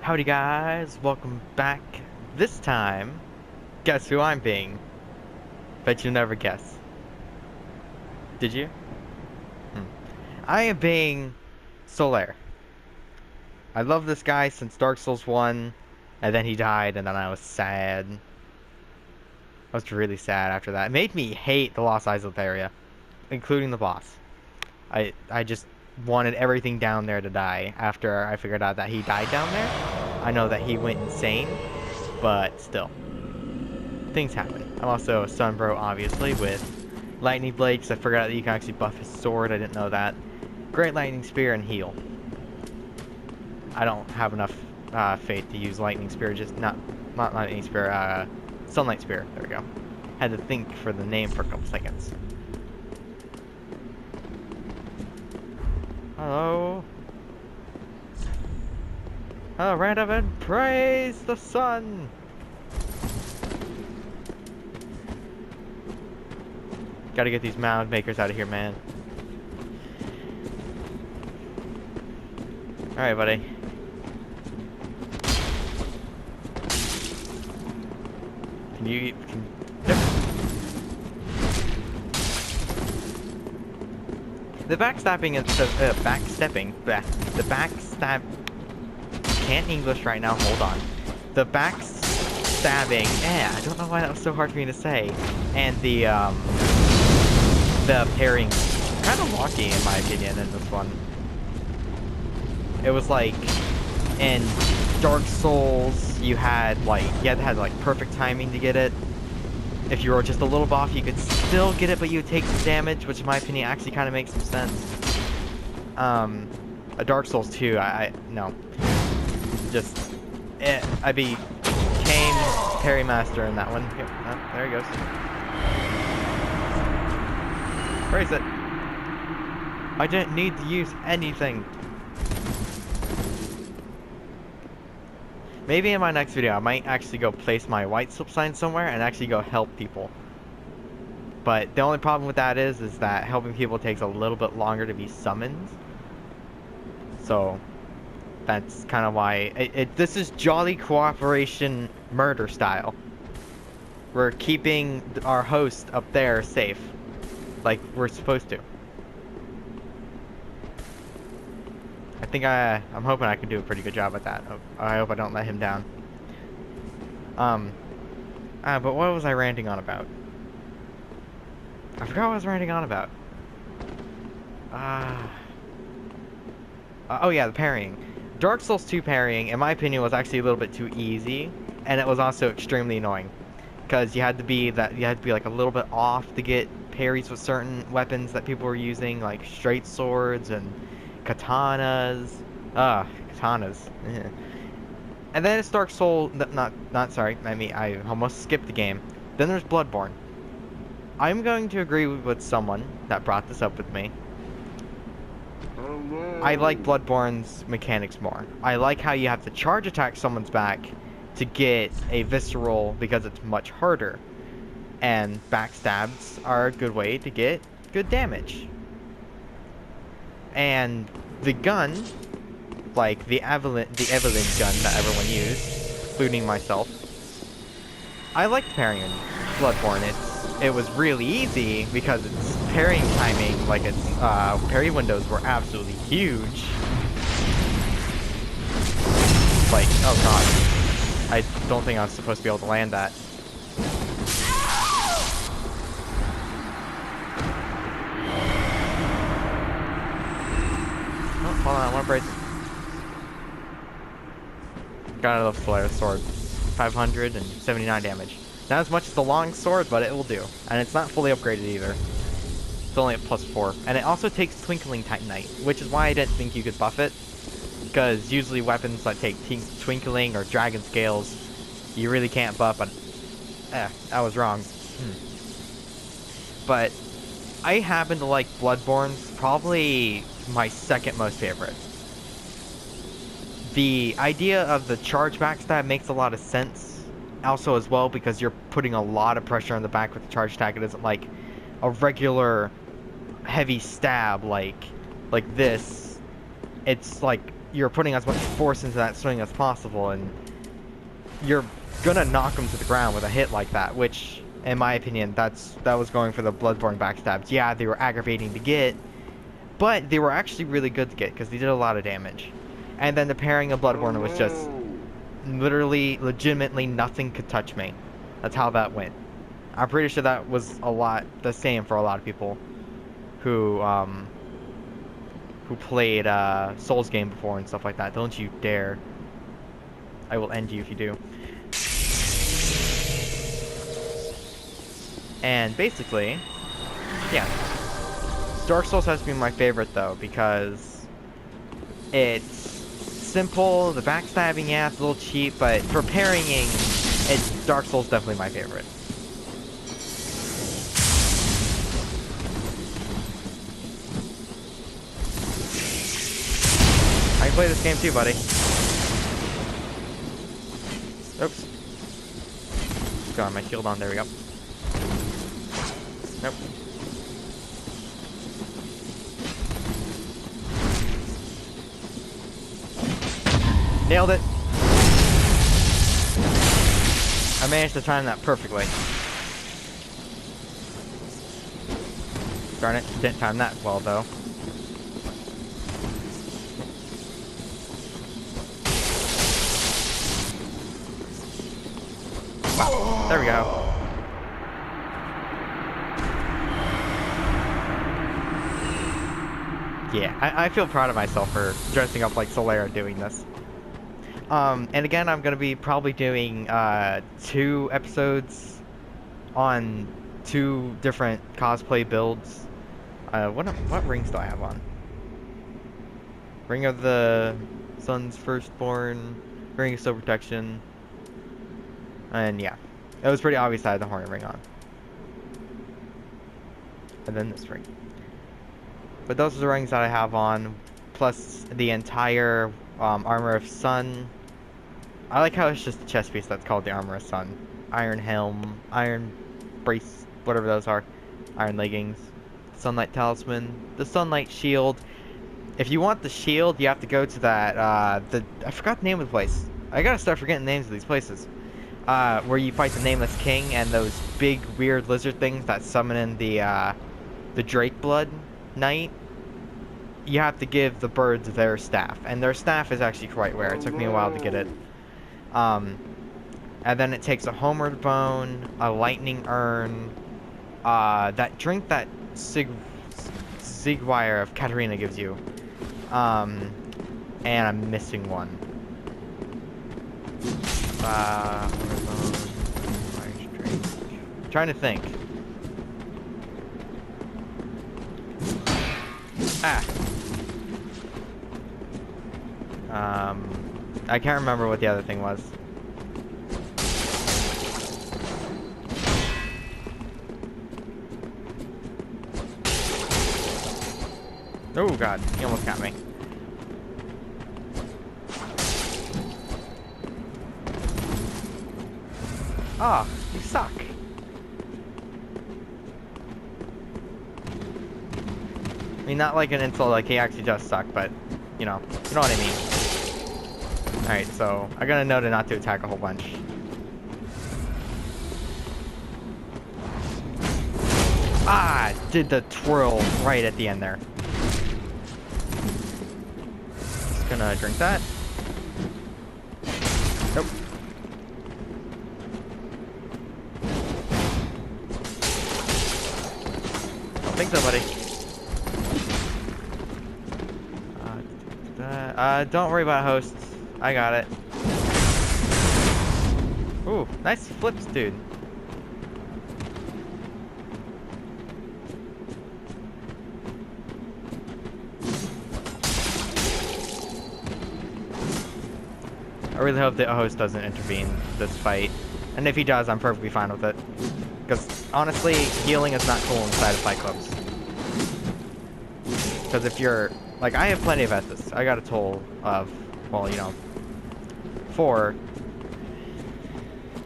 Howdy guys, welcome back. This time, guess who I'm being? Bet you'll never guess. Did you? Hmm. I am being Solaire. I love this guy since Dark Souls 1, and then he died, and then I was sad. I was really sad after that. It made me hate the Lost Isles area, including the boss. I just wanted everything down there to die after I figured out that he died down there. I know that he went insane, but still. Things happen. I'm also a Sunbro, obviously, with Lightning Blade, because I forgot that you can actually buff his sword. I didn't know that. Great Lightning Spear and heal. I don't have enough faith to use Lightning Spear, just not Lightning Spear, Sunlight Spear. There we go. Had to think for the name for a couple seconds. Hello? Hello, random, and praise the sun! Gotta get these mound makers out of here, man. Alright, buddy. Can you... The backstabbing is the the backstab... Can't English right now, hold on. The backstabbing, I don't know why that was so hard for me to say. And the pairing, kind of lucky in my opinion in this one. It was like, in Dark Souls, you had to have like perfect timing to get it. If you were just a little off, you could still get it, but you would take some damage, which in my opinion actually kind of makes some sense. A Dark Souls 2, no. Just, I became parry master in that one. Here, there he goes. Where is it? I didn't need to use anything. Maybe in my next video I might actually go place my white slip sign somewhere and actually go help people. But the only problem with that is that helping people takes a little bit longer to be summoned. So that's kind of why this is jolly cooperation murder style. We're keeping our host up there safe, like we're supposed to. I think I'm hoping I can do a pretty good job at that. I hope I don't let him down. But what was I ranting on about? I forgot what I was ranting on about. Oh yeah, the parrying. Dark Souls 2 parrying, in my opinion, was actually a little bit too easy, and it was also extremely annoying, because you had to be like a little bit off to get parries with certain weapons that people were using, like straight swords and katanas. Katanas. And then it's Dark Souls. Sorry. I almost skipped the game. Then there's Bloodborne. I'm going to agree with someone that brought this up with me. I like Bloodborne's mechanics more. I like how you have to charge attack someone's back to get a visceral because it's much harder. And backstabs are a good way to get good damage. And the gun, like the Evelyn gun that everyone used, including myself, I liked parrying in Bloodborne. It was really easy because its parrying timing, like its parry windows were absolutely huge. Like, oh god, I don't think I was supposed to be able to land that. Oh, hold on, I want to break. Got another flare sword. 579 damage. Not as much as the long sword, but it will do. And it's not fully upgraded either. It's only at +4. And it also takes Twinkling Titanite, which is why I didn't think you could buff it. Because usually weapons that take Twinkling or Dragon Scales, you really can't buff, but I was wrong. But I happen to like Bloodborne's probably my second most favorite. The idea of the charge backstab makes a lot of sense also as well, because you're putting a lot of pressure on the back with the charge attack. It isn't like a regular heavy stab like this. It's like you're putting as much force into that swing as possible, and you're gonna knock them to the ground with a hit like that, which, in my opinion, that was going for the Bloodborne backstabs. Yeah, they were aggravating to get, but they were actually really good to get, because they did a lot of damage. And then the pairing of Bloodborne was just literally, legitimately nothing could touch me. That's how that went. I'm pretty sure that was the same for a lot of people who played Souls game before and stuff like that. Don't you dare. I will end you if you do. And basically, yeah. Dark Souls has to be my favorite though, because it's simple, the backstabbing, yeah, it's a little cheap, but for parrying, Dark Souls definitely my favorite. I can play this game too, buddy. Oops. Got my shield on, there we go. Nope. Nailed it. I managed to time that perfectly. Darn it, didn't time that well though. Wow, there we go. Yeah, I feel proud of myself for dressing up like Solera doing this. And again, I'm going to be probably doing 2 episodes on 2 different cosplay builds. What rings do I have on? Ring of the Sun's Firstborn, Ring of Soul Protection, and yeah. It was pretty obvious I had the Hornet ring on. And then this ring. But those are the rings that I have on, plus the entire Armor of Sun. I like how it's just a chest piece that's called the Armor of Sun. Iron helm, iron brace, whatever those are. Iron leggings, sunlight talisman, the sunlight shield. If you want the shield, you have to go to that, I forgot the name of the place. I gotta start forgetting the names of these places. Where you fight the Nameless King and those big, weird lizard things that summon in the Drake Blood Knight. You have to give the birds their staff, and their staff is actually quite rare. It took me a while to get it. And then it takes a homeward bone, a lightning urn, that drink that Zigwire of Katarina gives you, and I'm missing one. Homeward bone, large drink. I'm trying to think. I can't remember what the other thing was. Oh god, he almost got me. Ah, you suck. I mean, not like an insult, like he actually does suck, but, you know what I mean. Alright, so, I got a note not to attack a whole bunch. Ah, did the twirl right at the end there. Just gonna drink that. Nope. Don't think so, buddy. Don't worry about hosts. I got it. Ooh, nice flips, dude. I really hope the host doesn't intervene this fight. And if he does, I'm perfectly fine with it. Because, honestly, healing is not cool inside of Fight Clubs. Because if you're... Like, I have plenty of Estus. I got a total of, well, 4.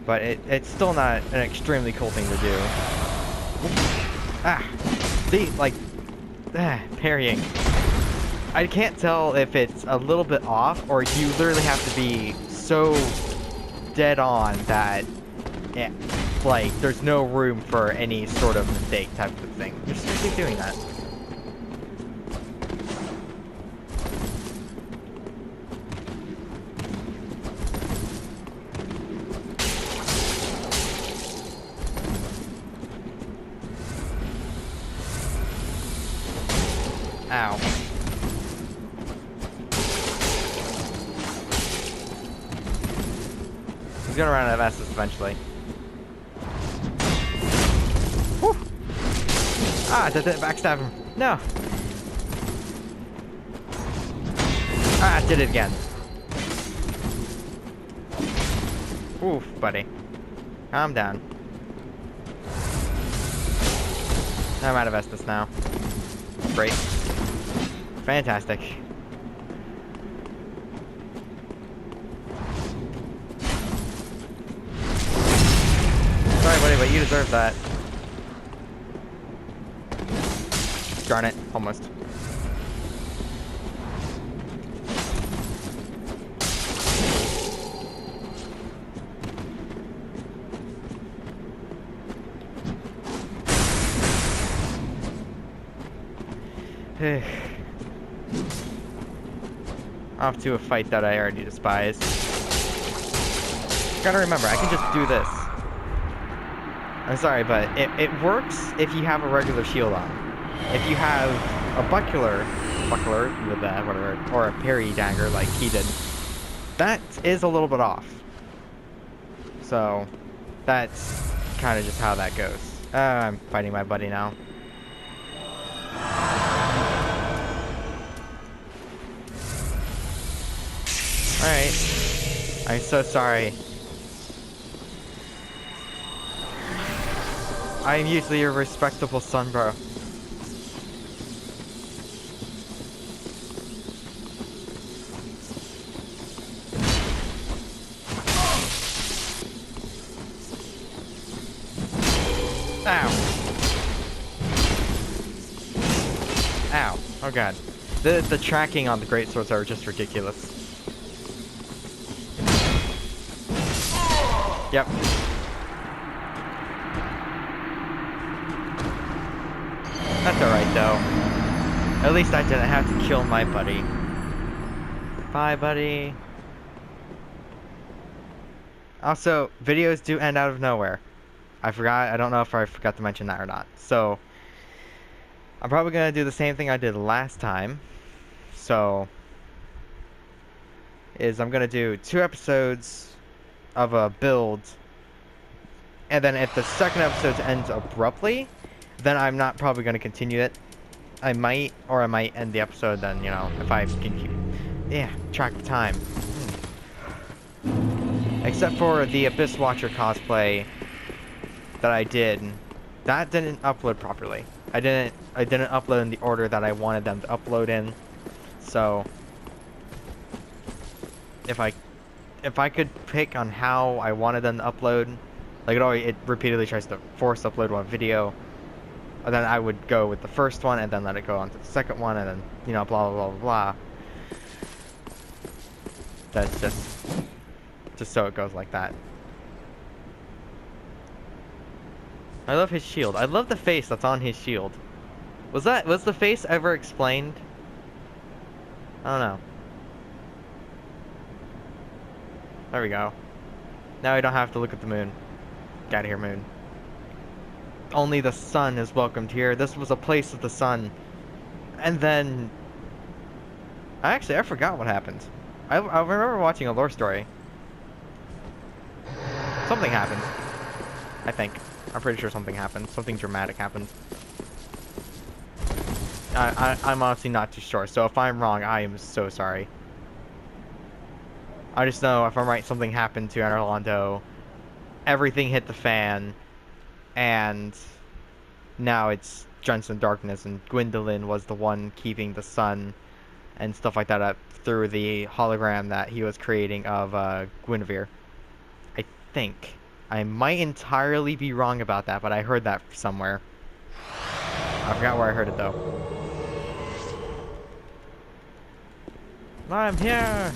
But it's still not an extremely cool thing to do. Ah! See, like... parrying. I can't tell if it's a little bit off or you literally have to be so dead on that it, like there's no room for any sort of mistake type of thing. Just keep doing that. Ow. He's gonna run out of Estus eventually. Whew. Ah, did it backstab him. No. Ah, did it again. Oof, buddy. Calm down. I'm out of Estus now. Great. Fantastic. Sorry, buddy, but you deserve that. Darn it, almost. Off to a fight that I already despise. Gotta remember, I can just do this. I'm sorry, but it works if you have a regular shield on. If you have a buckler with that, whatever, or a parry dagger like he did, that is a little bit off. So, that's kind of just how that goes. I'm fighting my buddy now. Alright. I'm so sorry. I am usually a respectable son, bro. Ow. Ow. Oh god. The tracking on the greatswords are just ridiculous. Yep. That's alright though. At least I didn't have to kill my buddy. Bye, buddy. Also, videos do end out of nowhere. I don't know if I forgot to mention that or not. So, I'm probably gonna do the same thing I did last time. So, I'm gonna do 2 episodes of a build, and then if the second episode ends abruptly, then I'm not probably going to continue it. I might end the episode then, you know, if I can keep track of time. Except for the Abyss Watcher cosplay that I did, that didn't upload properly. I didn't upload in the order that I wanted them to upload in. So if I could pick on how I wanted them to upload, like it repeatedly tries to force upload one video, and then I would go with the first one and then let it go on to the second one, and then, you know, blah blah blah blah. That's just so it goes like that. I love his shield. I love the face that's on his shield. Was the face ever explained? I don't know. There we go. Now I don't have to look at the moon. Get out of here, moon. Only the sun is welcomed here. This was a place of the sun. And then... I forgot what happened. I remember watching a lore story. Something happened. I think. I'm pretty sure something happened. Something dramatic happened. I'm honestly not too sure. So if I'm wrong, I am so sorry. I just know if I'm right, something happened to Anor Londo. Everything hit the fan. And now it's drenched in darkness, and Gwyndolin was the one keeping the sun and stuff like that up through the hologram that he was creating of Guinevere. I think. I might entirely be wrong about that, but I heard that somewhere. I forgot where I heard it though. I'm here!